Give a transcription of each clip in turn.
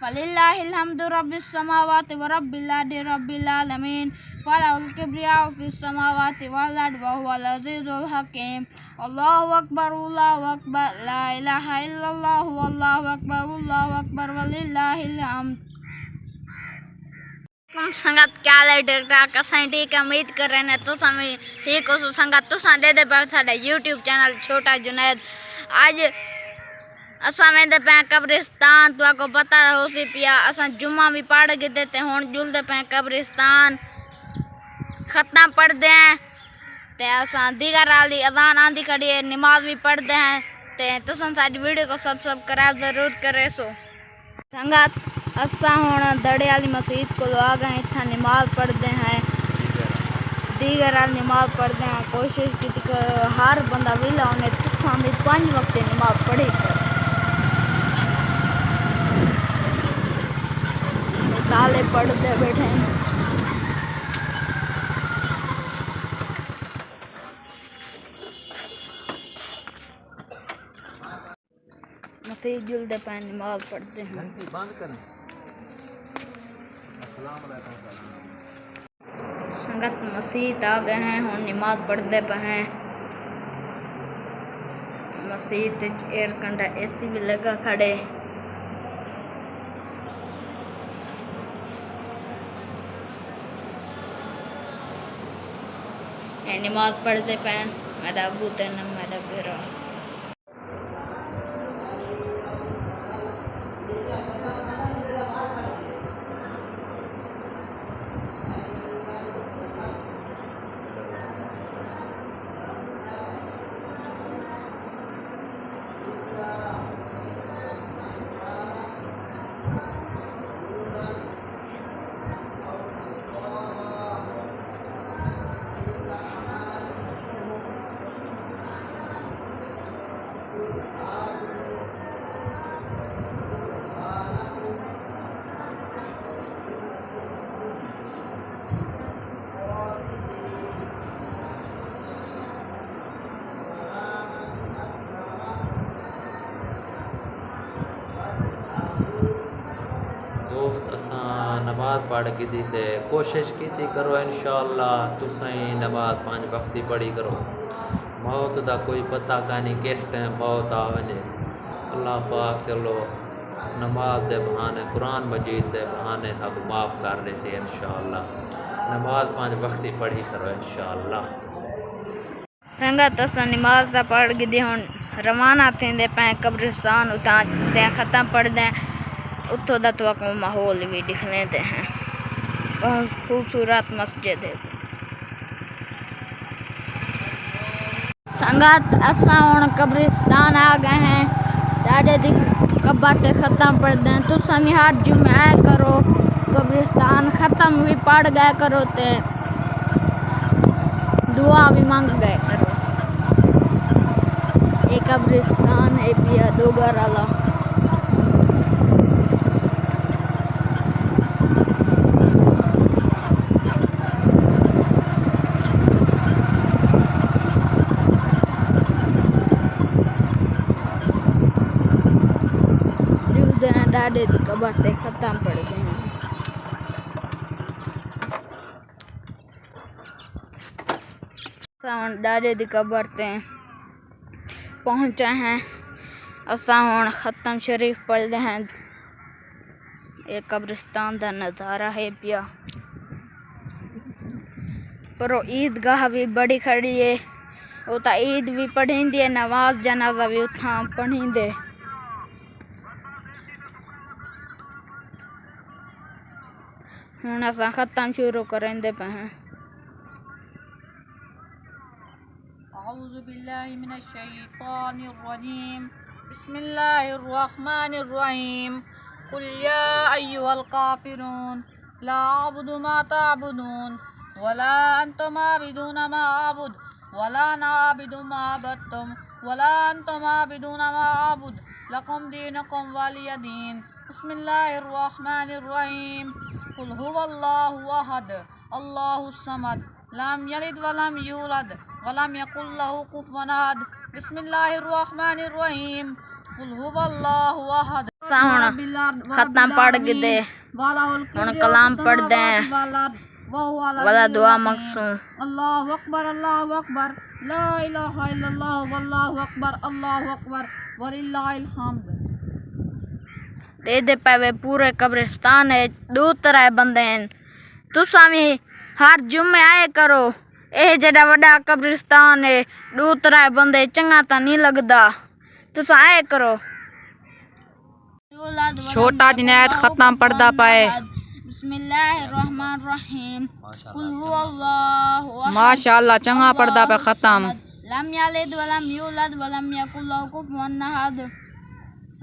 फलिल्लाहिल हम्दु रब्बिस समावाति व रब्बिल अर्दि रब्बिल आलमीन फलहुल किब्रियाउ फिस समावाति वल अर्दि व हुवल अज़ीज़ुल हकीम। अल्लाहु अकबर ला इलाहा इल्लल्लाह वल्लाहु अकबर वलिल्लाहिल हम्द। संगत क्या लेटर का कसाई ठीक उम्मीद कर रहे हैं तो समय ठीक हो संगत तो दे दे पर साडा यूट्यूब चैनल छोटा जुनैद आज असा में दे पे कब्रिस्तान तो आपको पता हो सी पिया असा जुम्मा भी पढ़ के देते हुन जुलते पे कब्रिस्तान खत्म पढ़ते हैं ते असा दीगर वाली अजान आंदी खड़ी है नमाज भी पढ़ते हैं ते तो साडी वीडियो को सब्सक्राइब जरूर करे सो संगत असा हुण दड़े वाली मस्जिद को आ गए इतना नमाज पढ़ते हैं दीगर वाली नमाज पढ़ते हैं कोशिश की हर बंदा विला उन्हें तुसा भी 5 वक्त नमाज पढ़ी ताले पढ़ते बैठे हैं। मस्जिद जुलते पे नमाज पढ़ते हैं। संगत मस्जिद आ गए हैं और नमाज पढ़ते पे हैं। मस्जिद एयर कंडा एसी भी लगा खड़े नमाज पढ़ते पे मेरा अबू तेना मेरा बेरा दोस्त असा नमाज पढ़ की थी ते कोशिश की थी करो इंशाअल्लाह तुसाई नमाज 5 वक्ती पढ़ी करो मौत का कोई पता कानी किस टाइम मौत आ वने अल्लाह पाक चलो नमाज के बहाने कुरान मजीद के बहाने सब माफ़ कर रहे थे इंशाअल्लाह नमाज 5 वक्ती पढ़ी करो इंशाअल्लाह। संगत असा नमाज का पढ़ के हुण रवाना थींदे पे कब्रिस्तान उतां ते खत्म पढ़ दें उत्थों का तो आपको माहौल भी दिख लेते हैं। बहुत खूबसूरत मस्जिद है। संगत असा हुण कब्रिस्तान आ गए हैं डाडे दी कब्र ते खत्म पढ़ दें तो समी हर जुमे आया करो कब्रिस्तान खत्म भी पढ़ गया करो ते दुआ भी मांग गए करो। एक कब्रिस्तान है पिया डोगर वाला डाडे दी कब्र ते खत्म पड़ गए हैं। डाडे दी कब्र ते पहुंचे हैं असा हुण खत्म शरीफ पढ़ते हैं। ये कब्रिस्तान का नज़ारा है पिया पर ईदगाह भी बड़ी खड़ी है वो तो ईद भी पढ़ींदी है नमाज जनाजा भी उथा पढ़ींदे। हुण असा खत्म शुरू करेंदे पे हैं। अऊज़ु बिल्लाहि मिनश शैतानिर रजीम बिस्मिल्लाहिर रहमानिर रहीम कुल या अय्युहल काफिरून ला अअबुदु मा तअबुदून वला अंतुम आबिदून मा अअबुद वला अना आबिदु मा अबदतुम वला अंतुम आबिदून मा अअबुद लकुम दीनुकुम वलिय दीन। बिस्मिल्लाहिर रहमानिर रहीम कुल हुवल्लाहु अहद अल्लाहुस समद लम यलिद वलम यूलद वलम यकुल लहू कुफुवन अहद। बिस्मिल्लाहिर रहमानिर रहीम कुल हुवल्लाहु अहद। खत्म पढ़ के दे हुन कलाम पढ़ दे वाला दुआ मकसू अल्लाहु अकबर ला इलाहा इल्लल्लाह अल्लाहु अकबर वलिल्लाहिल हम्द। दे पावे पूरे कब्रिस्तान है दो तरह बंदे हैं तुसा भी हर जुम्मे आए करो ए जेड़ा वड्डा कब्रिस्तान है दो तरह बंदे चंगा ता नहीं लगदा तुसा आए करो। छोटा जिनायत खत्म पढ़दा पाए बिस्मिल्लाहिर्रहमानिर्रहीम कुल हुवल्लाहु अहद माशाअल्लाह चंगा पढ़दा पे खत्म। लम यलिद वलम यूलद वलम यकुल लहु कुफुवन अहद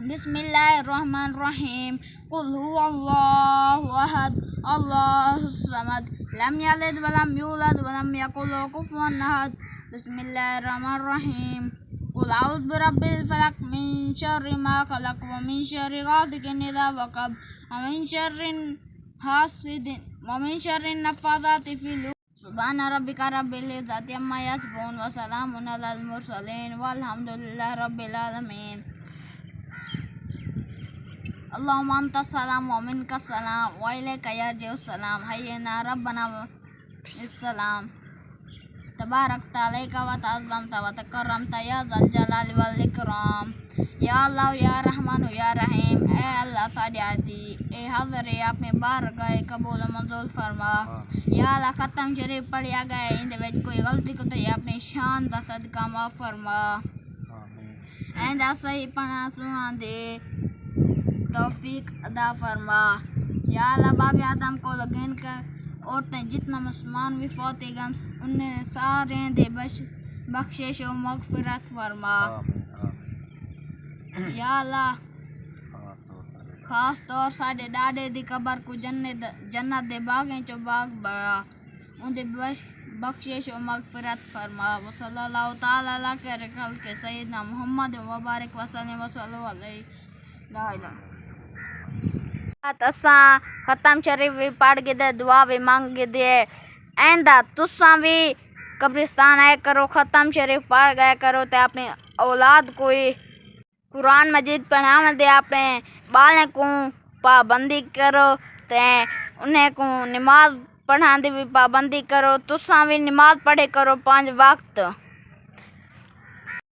बिस्मिल्लाहिर्रहमानिर्रहीम कुल हुवल्लाहु अहद अल्लाहुस समद लम यलिद वलम यूलद वलम यकुल लहु कुफुवन अहद बिस्मिल्लाहिर्रहमानिर्रहीम कुल अऊज़ु बिरब्बिल फलक मिन शर्रि मा खलक व मिन शर्रि गासिकिन इज़ा वक़ब व मिन शर्रि हासिदिन व मिन शर्रि नफ़्फ़ाथाति फ़िल सुब्हान रब्बिका रब्बिल इज़्ज़ति अम्मा यसिफ़ून व सलामुन अलल मुरसलीन वल्हम्दुलिल्लाहि रब्बिल आलमीन। अल्लाहुम्मा अंतस सलाम व मिनकस सलाम व इलैका यरजिउस सलाम हय्यिना रब्बना बिस्सलाम तबारकता अलैका व तअज़्ज़मता व तकर्रमता या ज़ल जलाल वल इकराम। या अल्लाह या रहमान या रहीम ए अल्लाह साडी आदी ए हाज़िर अपने बारगाह कबूल मंजूर फरमा। या अल्लाह खत्म शरीफ पढ़िया गया इंदे विच कोई गलती को तो अपनी शान दा सदका माफ फरमा एंदा सही पढ़ा सुना दे तौफीक अदा फरमा। या अल्लाह बाब आदम को लगन कर औरतें जितना मुसलमान भी फौतेगन उन्हें सारे दे बख्शिश और मगफिरत फरमा। या अल्लाह खास तौर साडे डाडे दी कबर को जन्नत दे बागें चो बाग बड़ा उनदे बख्शिश और मगफिरत फरमा। व सल्लल्लाहु तआला अला खैर खल्क़ के सय्यदना मुहम्मद व बारिक वसल्लम व सल्लल्लाहु अलैहि ला इलाहा असा खत्म शरीफ भी पढ़ के दे दुआ भी मांग के दे एंदा तुसा भी कब्रिस्तान आया करो खत्म शरीफ पढ़ गया करो ते अपनी औलाद कोई कुरान मजीद पढ़ाव दे अपने बालें को पाबंदी करो ते उन्हें को नमाज पढ़ाने भी पाबंदी करो तुसा भी नमाज पढ़े करो 5 वक्त।